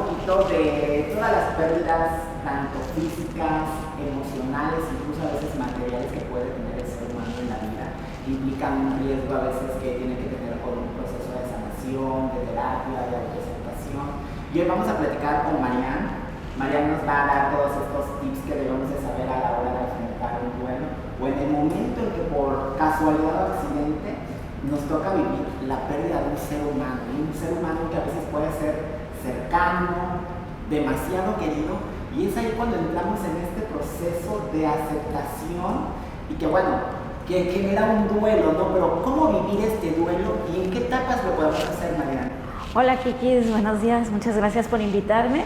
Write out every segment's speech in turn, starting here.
poquito de todas las pérdidas, tanto físicas, emocionales, incluso a veces materiales que puede tener el ser humano en la vida. Implican un riesgo a veces que tiene que tener con un proceso de sanación, de terapia, de autoaceptación. Y hoy vamos a platicar con Marian. Marian nos va a dar todos estos tips que debemos de saber a la hora de enfrentar un duelo o en el momento en que por casualidad o accidente nos toca vivir la pérdida de un ser humano, y un ser humano que a veces puede ser cercano, demasiado querido, y es ahí cuando entramos en este proceso de aceptación y que bueno, que genera un duelo, ¿no? Pero ¿cómo vivir este duelo y en qué etapas lo podemos hacer, Mariana? Hola Kikis, buenos días, muchas gracias por invitarme.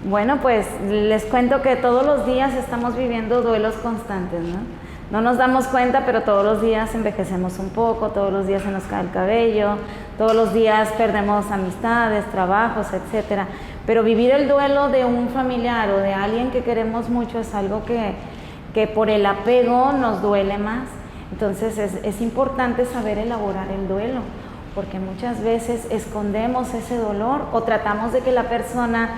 Bueno, pues les cuento que todos los días estamos viviendo duelos constantes, ¿no? No nos damos cuenta, pero todos los días envejecemos un poco, todos los días se nos cae el cabello, todos los días perdemos amistades, trabajos, etcétera. Pero vivir el duelo de un familiar o de alguien que queremos mucho es algo que por el apego nos duele más. Entonces es importante saber elaborar el duelo, porque muchas veces escondemos ese dolor o tratamos de que la persona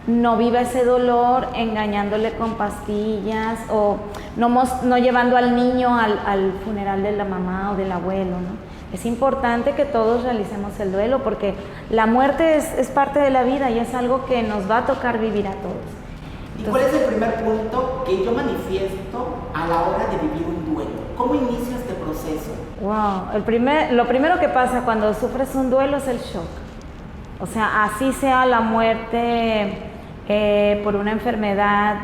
no viva ese dolor engañándole con pastillas o no llevando al niño al funeral de la mamá o del abuelo, ¿no? Es importante que todos realicemos el duelo porque la muerte es parte de la vida y es algo que nos va a tocar vivir a todos. Entonces, ¿y cuál es el primer punto que yo manifiesto a la hora de vivir un duelo? ¿Cómo inicio este proceso? Wow, lo primero que pasa cuando sufres un duelo es el shock. O sea, así sea la muerte por una enfermedad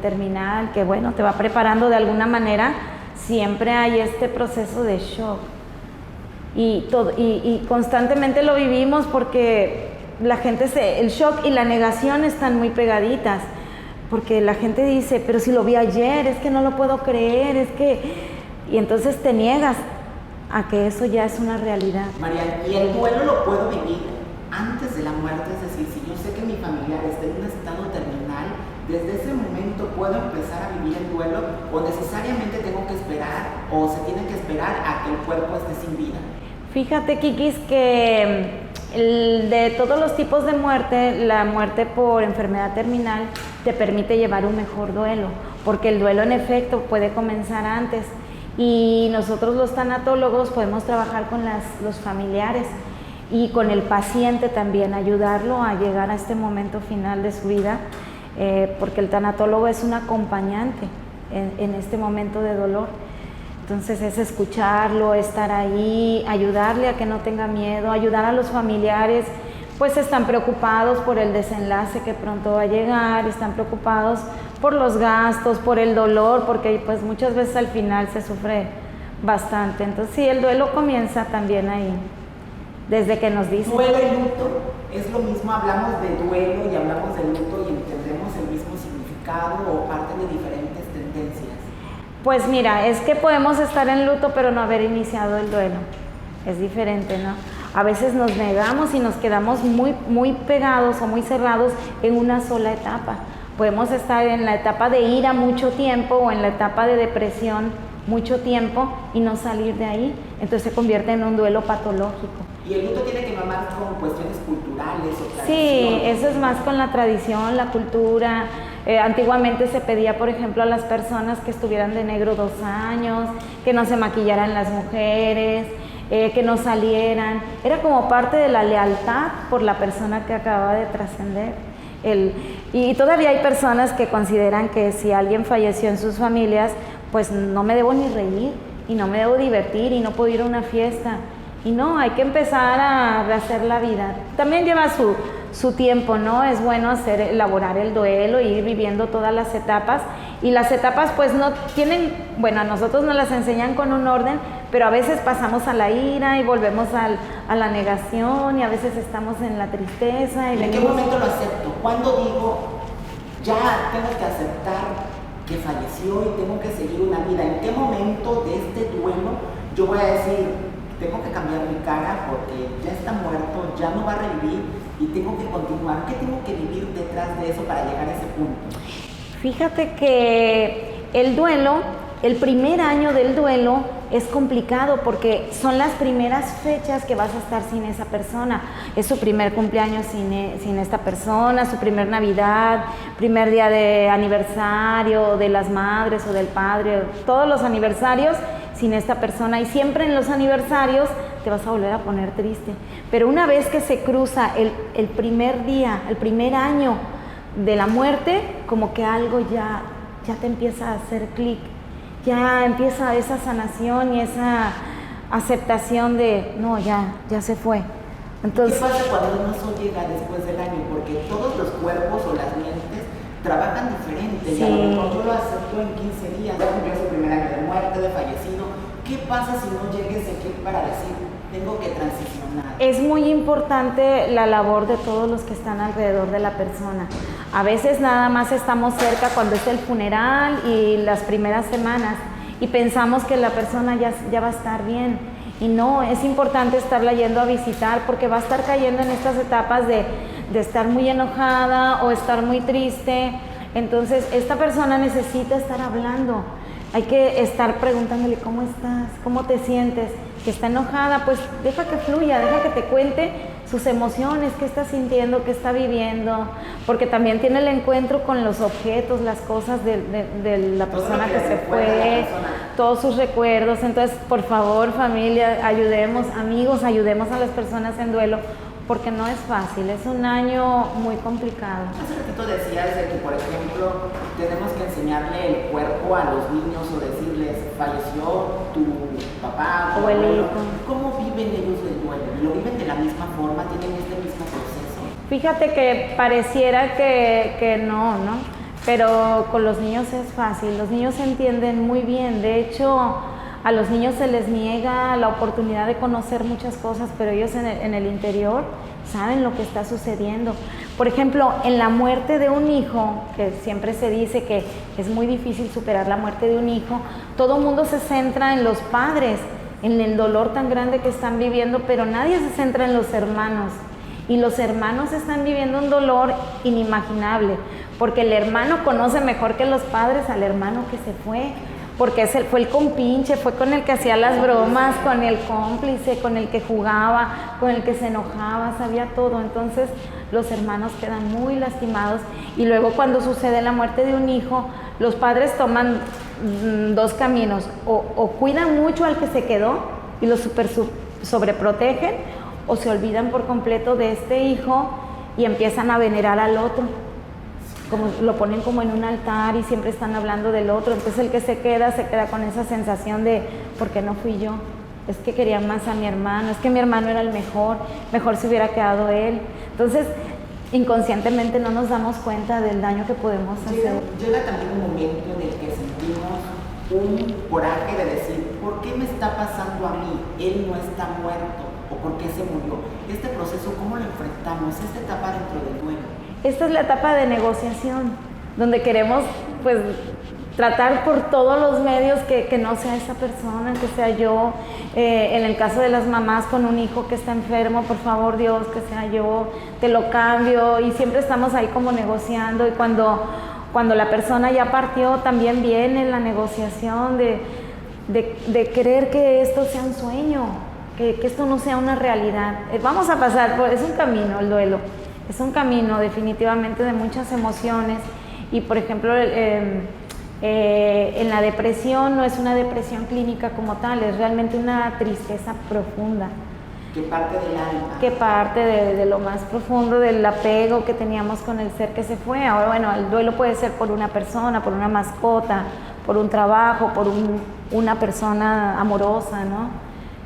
terminal que bueno, te va preparando de alguna manera, siempre hay este proceso de shock y constantemente lo vivimos porque la gente el shock y la negación están muy pegaditas, porque la gente dice, pero si lo vi ayer, es que no lo puedo creer, y entonces te niegas a que eso ya es una realidad. María, ¿y el duelo lo puedo vivir antes de la muerte? Es decir, si yo sé que mi familiar está en un estado terminal, ¿desde ese momento puedo empezar a vivir el duelo o necesariamente tengo que esperar o se tiene que esperar a que el cuerpo esté sin vida? Fíjate, Kikis, que de todos los tipos de muerte, la muerte por enfermedad terminal te permite llevar un mejor duelo, porque el duelo en efecto puede comenzar antes y nosotros los tanatólogos podemos trabajar con los familiares y con el paciente también, ayudarlo a llegar a este momento final de su vida, porque el tanatólogo es un acompañante en este momento de dolor. Entonces es escucharlo, estar ahí, ayudarle a que no tenga miedo, ayudar a los familiares, pues están preocupados por el desenlace que pronto va a llegar, están preocupados por los gastos, por el dolor, porque pues muchas veces al final se sufre bastante. Entonces sí, el duelo comienza también ahí. Desde que nos dicen... ¿Duelo y luto es lo mismo? Hablamos de duelo y hablamos de luto y entendemos el mismo significado o parten de diferentes tendencias. Pues mira, es que podemos estar en luto pero no haber iniciado el duelo. Es diferente, ¿no? A veces nos negamos y nos quedamos muy pegados o muy cerrados en una sola etapa. Podemos estar en la etapa de ira mucho tiempo o en la etapa de depresión mucho tiempo y no salir de ahí. Entonces se convierte en un duelo patológico. ¿Y el luto tiene que ver más con cuestiones culturales o tradiciones? Sí, eso es más con la tradición, la cultura. Antiguamente se pedía, por ejemplo, a las personas que estuvieran de negro 2 años, que no se maquillaran las mujeres, que no salieran. Era como parte de la lealtad por la persona que acababa de trascender. Y todavía hay personas que consideran que si alguien falleció en sus familias, pues no me debo ni reír y no me debo divertir y no puedo ir a una fiesta. Y no, hay que empezar a rehacer la vida. También lleva su tiempo, ¿no? Es bueno elaborar el duelo, ir viviendo todas las etapas. Y las etapas pues no tienen, bueno, a nosotros nos las enseñan con un orden, pero a veces pasamos a la ira y volvemos a la negación y a veces estamos en la tristeza. ¿En qué momento lo acepto? ¿Cuándo digo, ya tengo que aceptar que falleció y tengo que seguir una vida? ¿En qué momento de este duelo yo voy a decir, tengo que cambiar mi cara porque ya está muerto, ya no va a revivir y tengo que continuar? ¿Qué tengo que vivir detrás de eso para llegar a ese punto? Fíjate que el duelo, el primer año del duelo es complicado porque son las primeras fechas que vas a estar sin esa persona. Es su primer cumpleaños sin esta persona, su primer Navidad, primer día de aniversario de las madres o del padre, todos los aniversarios sin esta persona, y siempre en los aniversarios te vas a volver a poner triste. Pero una vez que se cruza el primer día, el primer año de la muerte, como que algo ya te empieza a hacer clic. Ya empieza esa sanación y esa aceptación de, no, ya se fue. Entonces, ¿qué pasa cuando uno solo llega después del año? Porque todos los cuerpos o las mentes trabajan diferente. Sí. Y a lo mejor yo lo acepto en 15 días, ya cumplió su primer año de muerte, de fallecido. ¿Qué pasa si no llega ese clic para decir, tengo que transicionar? es muy importante la labor de todos los que están alrededor de la persona. A veces nada más estamos cerca cuando es el funeral y las primeras semanas y pensamos que la persona ya va a estar bien. Y no, es importante estarla yendo a visitar porque va a estar cayendo en estas etapas de estar muy enojada o estar muy triste. Entonces, esta persona necesita estar hablando. Hay que estar preguntándole cómo estás, cómo te sientes, que está enojada, pues deja que fluya, deja que te cuente sus emociones, qué está sintiendo, qué está viviendo, porque también tiene el encuentro con los objetos, las cosas de la persona que se fue, todos sus recuerdos. Entonces, por favor, familia, ayudemos, amigos, ayudemos a las personas en duelo, porque no es fácil, es un año muy complicado. Hace ratito decías de que, por ejemplo, tenemos que enseñarle el cuerpo a los niños o decirles, falleció tu papá, tu abuelo. ¿Cómo viven ellos el duelo? ¿Lo viven de la misma forma? ¿Tienen este mismo proceso? Fíjate que pareciera que no, pero con los niños es fácil, los niños entienden muy bien. De hecho, a los niños se les niega la oportunidad de conocer muchas cosas, pero ellos en el interior saben lo que está sucediendo. Por ejemplo, en la muerte de un hijo, que siempre se dice que es muy difícil superar la muerte de un hijo, todo el mundo se centra en los padres, en el dolor tan grande que están viviendo, pero nadie se centra en los hermanos. Y los hermanos están viviendo un dolor inimaginable, porque el hermano conoce mejor que los padres al hermano que se fue. Porque fue el compinche, fue con el que hacía las bromas, con el cómplice, con el que jugaba, con el que se enojaba, sabía todo. Entonces los hermanos quedan muy lastimados y luego cuando sucede la muerte de un hijo, los padres toman dos caminos, o cuidan mucho al que se quedó y lo sobreprotegen, o se olvidan por completo de este hijo y empiezan a venerar al otro. Como lo ponen como en un altar y siempre están hablando del otro. Entonces el que se queda con esa sensación de ¿por qué no fui yo? Es que quería más a mi hermano, es que mi hermano era el mejor se hubiera quedado él. Entonces inconscientemente no nos damos cuenta del daño que podemos hacer. Llega también un momento en el que sentimos un coraje de decir, ¿por qué me está pasando a mí? Él no está muerto, o ¿por qué se murió? Este proceso, ¿cómo lo enfrentamos? Esta etapa dentro del duelo. Esta es la etapa de negociación, donde queremos pues tratar por todos los medios que no sea esa persona, que sea yo. En el caso de las mamás con un hijo que está enfermo, por favor Dios, que sea yo, te lo cambio, y siempre estamos ahí como negociando. Y cuando la persona ya partió, también viene la negociación de querer que esto sea un sueño, que esto no sea una realidad. Vamos a pasar, es un camino el duelo. Es un camino definitivamente de muchas emociones y, por ejemplo, en la depresión no es una depresión clínica como tal, es realmente una tristeza profunda. ¿Qué parte del alma? Que parte de lo más profundo del apego que teníamos con el ser que se fue. Ahora, bueno, el duelo puede ser por una persona, por una mascota, por un trabajo, por una persona amorosa, ¿no?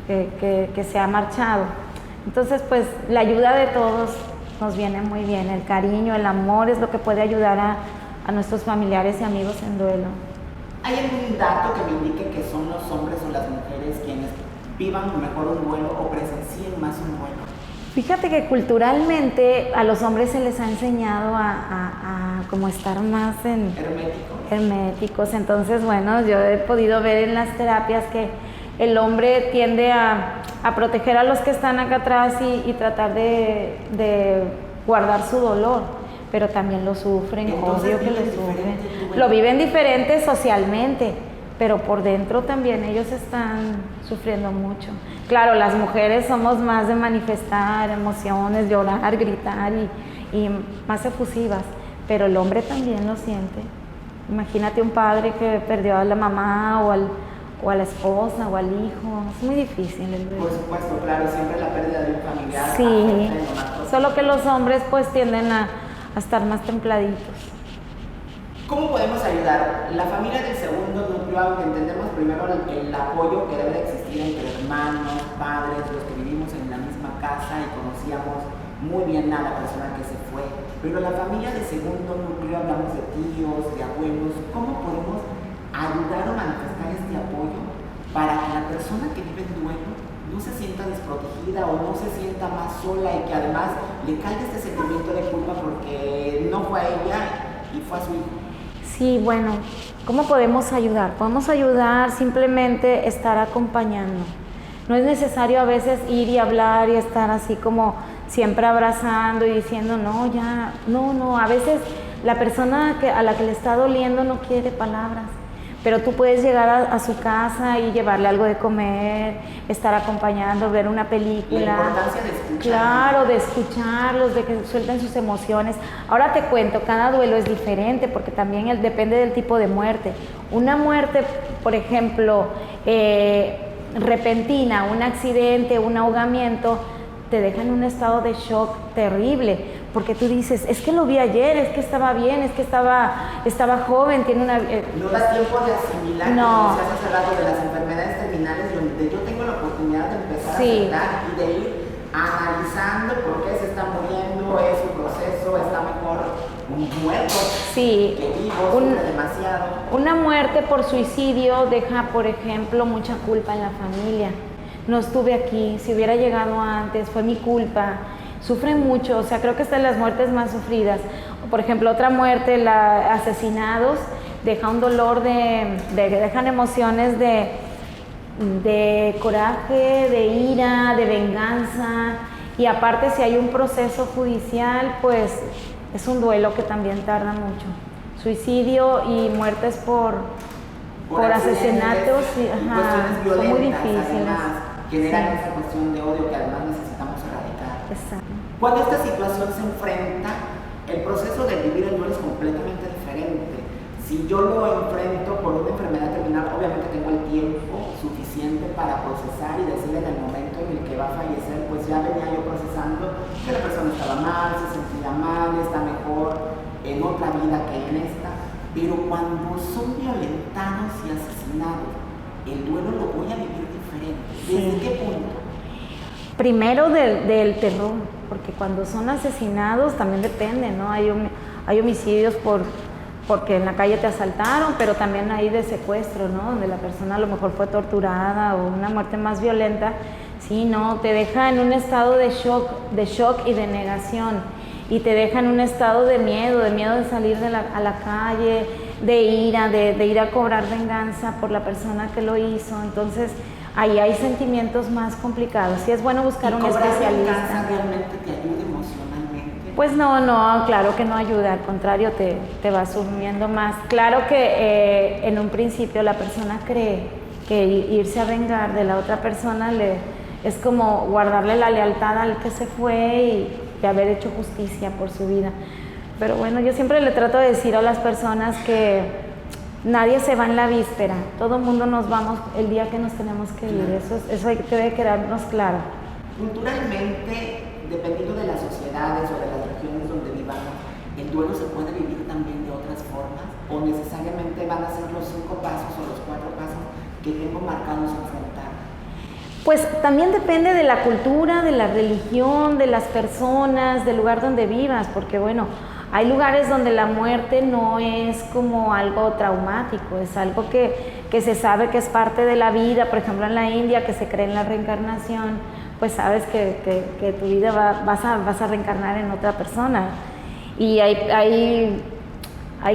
Que se ha marchado. Entonces, pues, la ayuda de todos nos viene muy bien. El cariño, el amor es lo que puede ayudar a nuestros familiares y amigos en duelo. ¿Hay algún dato que me indique que son los hombres o las mujeres quienes vivan mejor un duelo o presencien más un duelo? Fíjate que culturalmente a los hombres se les ha enseñado a como estar más herméticos. Entonces, bueno, yo he podido ver en las terapias que el hombre tiende a proteger a los que están acá atrás y tratar de guardar su dolor, pero también lo sufren. Entonces, obvio que lo sufren. Lo viven diferente socialmente, pero por dentro también ellos están sufriendo mucho. Claro, las mujeres somos más de manifestar emociones, llorar, gritar y más efusivas, pero el hombre también lo siente. Imagínate un padre que perdió a la mamá o a la esposa o al hijo, es muy difícil el duelo. Por supuesto, claro, siempre la pérdida de un familiar. Sí, solo que los hombres pues tienden a estar más templaditos. ¿Cómo podemos ayudar? La familia del segundo núcleo, aunque entendemos primero el apoyo que debe de existir entre hermanos, padres, los que vivimos en la misma casa y conocíamos muy bien a la persona que se fue, pero la familia del segundo núcleo, hablamos de tíos, de abuelos, ¿cómo podemos ayudar o manifestar este apoyo para que la persona que vive en duelo no se sienta desprotegida o no se sienta más sola y que además le caiga este sentimiento de culpa porque no fue a ella y fue a su hijo? Sí, bueno, ¿cómo podemos ayudar? Podemos ayudar simplemente estar acompañando. No es necesario a veces ir y hablar y estar así como siempre abrazando y diciendo, no, ya, no, a veces la persona a la que le está doliendo no quiere palabras. Pero tú puedes llegar a su casa y llevarle algo de comer, estar acompañando, ver una película. La importancia de escuchar. Claro, de escucharlos, de que suelten sus emociones. Ahora te cuento, cada duelo es diferente porque también depende del tipo de muerte. Una muerte, por ejemplo, repentina, un accidente, un ahogamiento, te deja en un estado de shock terrible, porque tú dices, es que lo vi ayer, es que estaba bien, es que estaba joven, tiene una... no da tiempo de asimilar, no. Como se hace rato, de las enfermedades terminales, donde yo tengo la oportunidad de empezar sí. a aceptar y de ir analizando por qué se está muriendo, es su proceso, está mejor muerto sí. que vivo, sufre demasiado. Una muerte por suicidio deja, por ejemplo, mucha culpa en la familia. No estuve aquí, si hubiera llegado antes, fue mi culpa. Sufren mucho, o sea, creo que esta es de las muertes más sufridas. Por ejemplo, otra muerte, asesinados, deja un dolor dejan emociones de coraje, de ira, de venganza. Y aparte, si hay un proceso judicial, pues es un duelo que también tarda mucho. Suicidio y muertes por asesinatos, son muy difíciles. Generan esa cuestión de odio que además necesitamos erradicar. Exacto. Cuando esta situación se enfrenta, el proceso de vivir el duelo es completamente diferente. Si yo lo enfrento por una enfermedad terminal, obviamente tengo el tiempo suficiente para procesar y decir en el momento en el que va a fallecer, pues ya venía yo procesando que la persona estaba mal, se sentía mal, está mejor en otra vida que en esta. Pero cuando son violentados y asesinados, el duelo lo voy a vivir diferente. ¿Desde qué punto? Primero del terror, porque cuando son asesinados también depende, ¿no? Hay homicidios porque en la calle te asaltaron, pero también hay de secuestro, ¿no? Donde la persona a lo mejor fue torturada o una muerte más violenta. Sí, no, te deja en un estado de shock y de negación. Y te deja en un estado de miedo de salir a la calle, de ira, de ir a cobrar venganza por la persona que lo hizo. Entonces, ahí hay sentimientos más complicados. Sí es bueno buscar un especialista. ¿Venganza realmente te ayuda emocionalmente? Pues no, claro que no ayuda, al contrario, te va sumiendo más. Claro que en un principio la persona cree que irse a vengar de la otra persona es como guardarle la lealtad al que se fue y de haber hecho justicia por su vida. Pero bueno, yo siempre le trato de decir a las personas que nadie se va en la víspera, todo el mundo nos vamos el día que nos tenemos que ir, eso debe quedarnos claro. Culturalmente, dependiendo de las sociedades o de las regiones donde vivamos, ¿el duelo se puede vivir también de otras formas? ¿O necesariamente van a ser los 5 pasos o los 4 pasos que tengo marcados enfrentar? Pues también depende de la cultura, de la religión, de las personas, del lugar donde vivas, porque bueno, hay lugares donde la muerte no es como algo traumático, es algo que se sabe que es parte de la vida. Por ejemplo, en la India, que se cree en la reencarnación, pues sabes que tu vida vas a reencarnar en otra persona. Y hay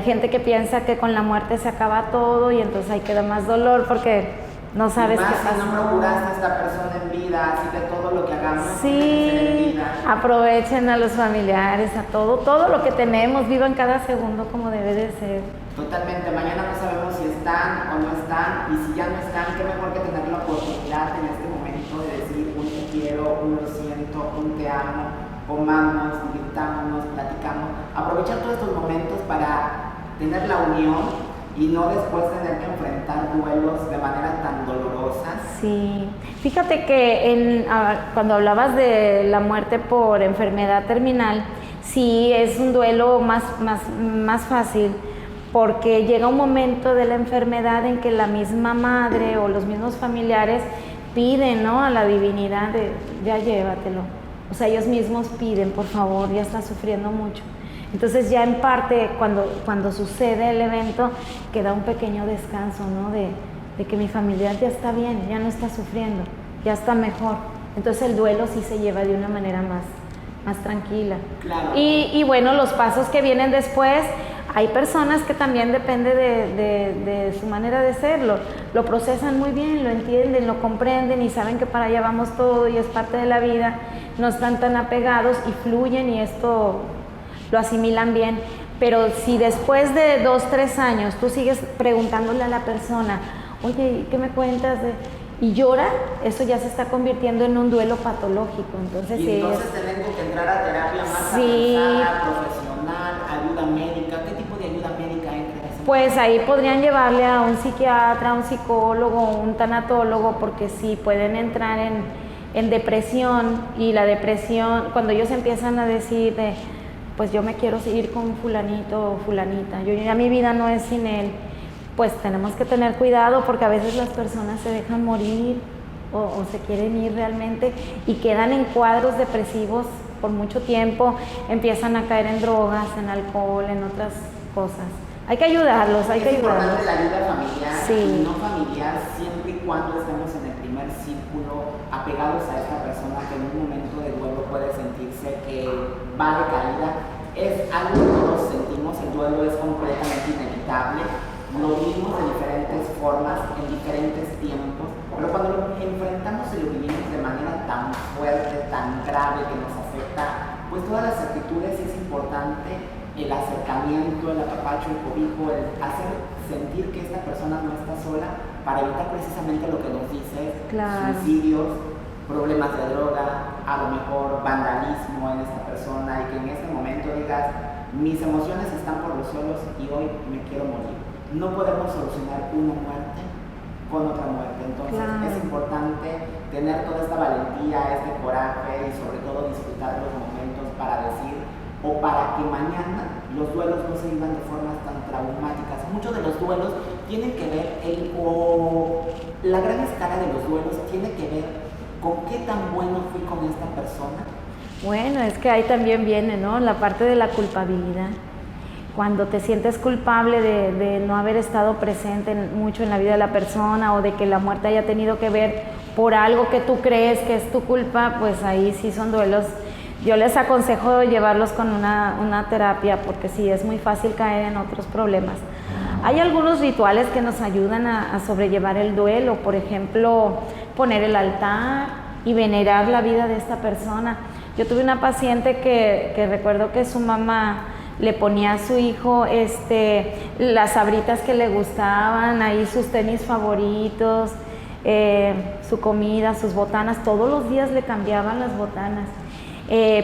gente que piensa que con la muerte se acaba todo y entonces ahí queda más dolor porque no sabes más qué si pasó. no procuraste a esta persona en vida, así que todo lo que hagamos tiene que ser en Sí, vida. aprovechen a los familiares, a todo lo que tenemos, vivan cada segundo como debe de ser. Totalmente, mañana no sabemos si están o no están, y si ya no están, qué mejor que tener la oportunidad en este momento de decir un te quiero, un lo siento, un te amo, comamos, divirtámonos, platicamos, aprovechar todos estos momentos para tener la unión y no después tener que enfrentar duelos de manera tan dolorosa. Sí, fíjate que cuando hablabas de la muerte por enfermedad terminal, sí es un duelo más fácil, porque llega un momento de la enfermedad en que la misma madre o los mismos familiares piden, ¿no?, a la divinidad de ya llévatelo. O sea, ellos mismos piden, por favor, ya está sufriendo mucho. Entonces ya en parte, cuando sucede el evento, queda un pequeño descanso, ¿no?, de que mi familiar ya está bien, ya no está sufriendo, ya está mejor. Entonces el duelo sí se lleva de una manera más tranquila. Claro. Y bueno, los pasos que vienen después, hay personas que también depende de su manera de ser, lo procesan muy bien, lo entienden, lo comprenden y saben que para allá vamos todo y es parte de la vida, no están tan apegados y fluyen y esto lo asimilan bien. Pero si después de 2, 3 años tú sigues preguntándole a la persona, oye, ¿qué me cuentas y llora? Eso ya se está convirtiendo en un duelo patológico. Entonces, y entonces tenemos que entrar a terapia más sí, avanzada, profesional, ayuda médica. ¿Qué tipo de ayuda médica entra? Pues ahí podrían llevarle a un psiquiatra, a un psicólogo, un tanatólogo, porque sí pueden entrar en depresión, y la depresión, cuando ellos empiezan a decir pues yo me quiero seguir con fulanito o fulanita, ya mi vida no es sin él, pues tenemos que tener cuidado, porque a veces las personas se dejan morir o se quieren ir realmente y quedan en cuadros depresivos por mucho tiempo, empiezan a caer en drogas, en alcohol, en otras cosas. Hay que ayudarlos, hay que ayudarlos. Es importante la ayuda familiar, sí, y no familiar, siempre y cuando estemos en el primer círculo, apegados a esta persona que en un momento de duelo puede sentirse que va de caída. Es algo que todos sentimos, el duelo es completamente inevitable, lo vivimos de diferentes formas, en diferentes tiempos, pero cuando lo enfrentamos y lo vivimos de manera tan fuerte, tan grave, que nos afecta, pues todas las actitudes, es importante el acercamiento, el apapacho, el cobijo, el hacer sentir que esta persona no está sola, para evitar precisamente lo que nos dice, claro, suicidios, problemas de droga, a lo mejor vandalismo en esta persona, y que en este momento digas, mis emociones están por los suelos y hoy me quiero morir. No podemos solucionar una muerte con otra muerte, entonces claro, es importante tener toda esta valentía, este coraje y sobre todo disfrutar los momentos para decir, o para que mañana los duelos no se vivan de formas tan traumáticas. Muchos de los duelos tienen que ver, la gran escala de los duelos tiene que ver con qué tan bueno fui con esta persona. Bueno, es que ahí también viene, ¿no?, la parte de la culpabilidad. Cuando te sientes culpable de no haber estado presente mucho en la vida de la persona, o de que la muerte haya tenido que ver por algo que tú crees que es tu culpa, pues ahí sí son duelos. Yo les aconsejo llevarlos con una terapia, porque sí es muy fácil caer en otros problemas. Hay algunos rituales que nos ayudan a sobrellevar el duelo, por ejemplo, poner el altar y venerar la vida de esta persona. Yo tuve una paciente que recuerdo que su mamá le ponía a su hijo las sabritas que le gustaban, ahí sus tenis favoritos, su comida, sus botanas, todos los días le cambiaban las botanas.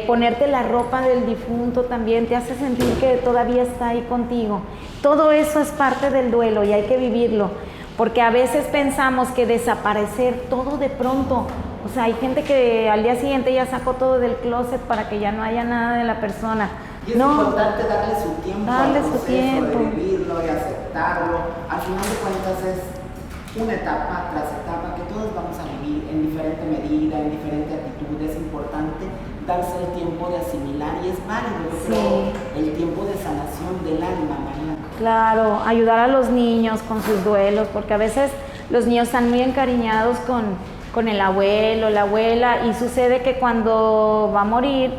Ponerte la ropa del difunto también te hace sentir que todavía está ahí contigo. Todo eso es parte del duelo y hay que vivirlo, porque a veces pensamos que desaparecer todo de pronto, o sea, hay gente que al día siguiente ya sacó todo del closet para que ya no haya nada de la persona. Y es importante darle su tiempo al proceso de vivirlo y aceptarlo. Al final de cuentas es una etapa tras etapa que todos vamos a vivir en diferente medida, en diferente actitud. Es importante darse el tiempo de asimilar, y es válido, yo creo, el tiempo de sanación del alma, María. Claro, ayudar a los niños con sus duelos, porque a veces los niños están muy encariñados con el abuelo, la abuela, y sucede que cuando va a morir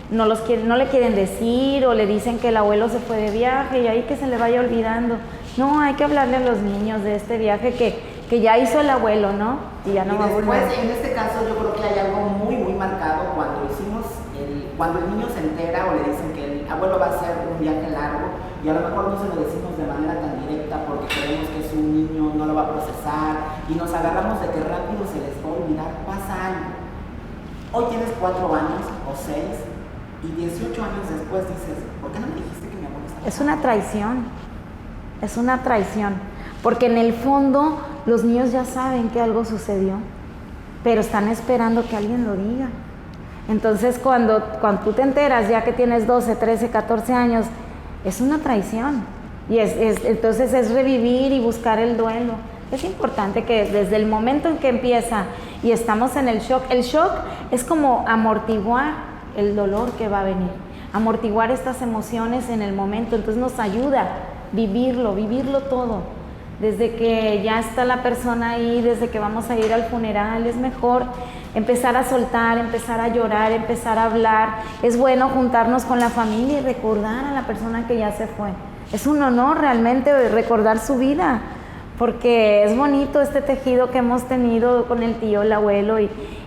no le quieren decir, o le dicen que el abuelo se fue de viaje y ahí que se le vaya olvidando. No, hay que hablarle a los niños de este viaje que que ya hizo el abuelo, ¿no? Y ya no va a después, volver. en este caso, yo creo que hay algo muy, muy marcado cuando el niño se entera o le dicen que el abuelo va a hacer un viaje largo y a lo mejor no se lo decimos de manera tan directa porque creemos que es un niño, no lo va a procesar y nos agarramos de que rápido se les va a olvidar, pasa algo. Hoy tienes 4 años o 6 y 18 años después dices, ¿por qué no me dijiste que mi abuelo estaba? Es una traición, porque en el fondo los niños ya saben que algo sucedió, pero están esperando que alguien lo diga. Entonces cuando tú te enteras ya que tienes 12, 13, 14 años, es una traición. Y entonces es revivir y buscar el duelo. Es importante que desde el momento en que empieza y estamos en el shock es como amortiguar el dolor que va a venir, amortiguar estas emociones en el momento. Entonces nos ayuda vivirlo todo. Desde que ya está la persona ahí, desde que vamos a ir al funeral, es mejor empezar a soltar, empezar a llorar, empezar a hablar. Es bueno juntarnos con la familia y recordar a la persona que ya se fue. Es un honor realmente recordar su vida, porque es bonito este tejido que hemos tenido con el tío, el abuelo,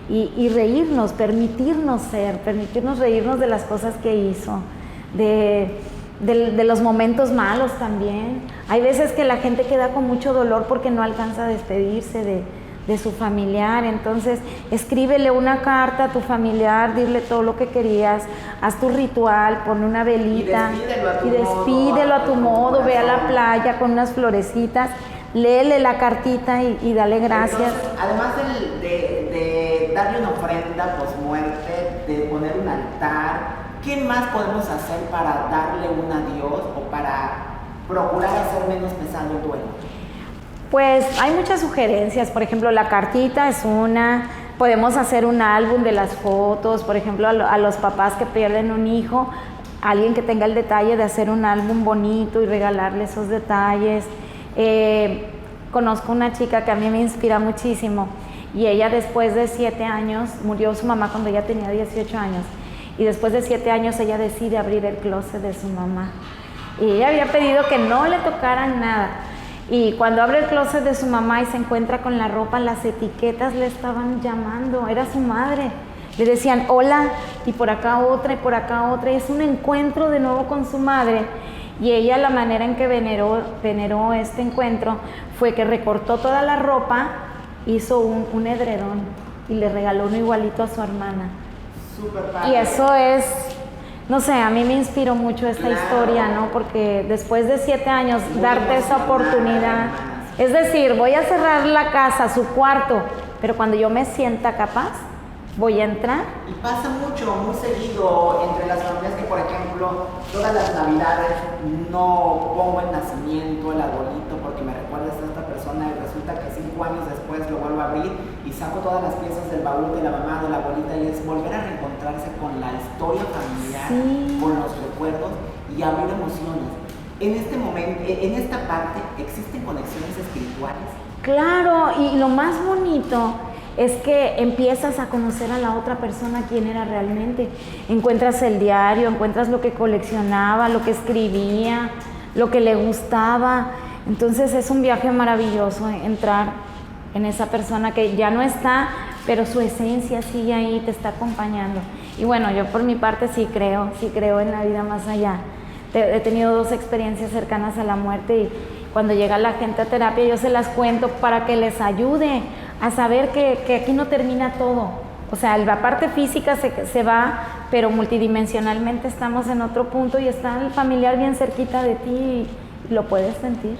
y reírnos, permitirnos reírnos de las cosas que hizo, de los momentos malos también. Hay veces que la gente queda con mucho dolor porque no alcanza a despedirse de su familiar. Entonces escríbele una carta a tu familiar, dile todo lo que querías, haz tu ritual, pon una velita y despídelo a tu modo, ve a la playa con unas florecitas, léele la cartita y dale gracias. Entonces, además de darle una ofrenda posmuerte, de poner un altar, ¿qué más podemos hacer para darle un adiós o para procurar hacer menos pesado el duelo? Pues hay muchas sugerencias, por ejemplo, la cartita es una, podemos hacer un álbum de las fotos, por ejemplo, a los papás que pierden un hijo, alguien que tenga el detalle de hacer un álbum bonito y regalarle esos detalles. Conozco una chica que a mí me inspira muchísimo y ella después de 7 años, murió su mamá cuando ella tenía 18 años, y después de 7 años ella decide abrir el closet de su mamá. Y ella había pedido que no le tocaran nada. Y cuando abre el closet de su mamá y se encuentra con la ropa, las etiquetas le estaban llamando, era su madre. Le decían hola, y por acá otra, y por acá otra. Y es un encuentro de nuevo con su madre. Y ella, la manera en que veneró este encuentro fue que recortó toda la ropa, hizo un edredón y le regaló uno igualito a su hermana. Súper padre. Y eso es, no sé, a mí me inspiró mucho esta historia, ¿no? Porque después de 7 años, darte esa oportunidad, es decir, voy a cerrar la casa, su cuarto, pero cuando yo me sienta capaz, voy a entrar. Y pasa mucho, muy seguido entre las familias que, por ejemplo, todas las navidades no pongo el nacimiento, el arbolito, porque me recuerda a esta persona y resulta que 5 años después lo vuelvo a abrir y saco todas las piezas del baúl de la mamá, de la abuelita, y es volver a reencontrarse con la historia familiar, Sí. con los recuerdos y abrir emociones. En este momento, en esta parte, ¿existen conexiones espirituales? Claro, y lo más bonito es que empiezas a conocer a la otra persona quién era realmente. Encuentras el diario, encuentras lo que coleccionaba, lo que escribía, lo que le gustaba. Entonces es un viaje maravilloso entrar en esa persona que ya no está, pero su esencia sigue ahí, te está acompañando. Y bueno, yo por mi parte sí creo en la vida más allá. He tenido 2 experiencias cercanas a la muerte y cuando llega la gente a terapia yo se las cuento para que les ayude a saber que aquí no termina todo. O sea, la parte física se va, pero multidimensionalmente estamos en otro punto y está el familiar bien cerquita de ti y lo puedes sentir.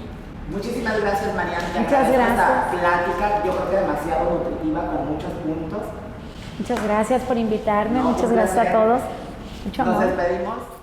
Muchísimas gracias, Mariana. Muchas gracias. Esta plática, yo creo que demasiado nutritiva, con muchos puntos. Muchas gracias por invitarme, No, muchas un gracias a placer. todos. Mucho amor. Nos despedimos.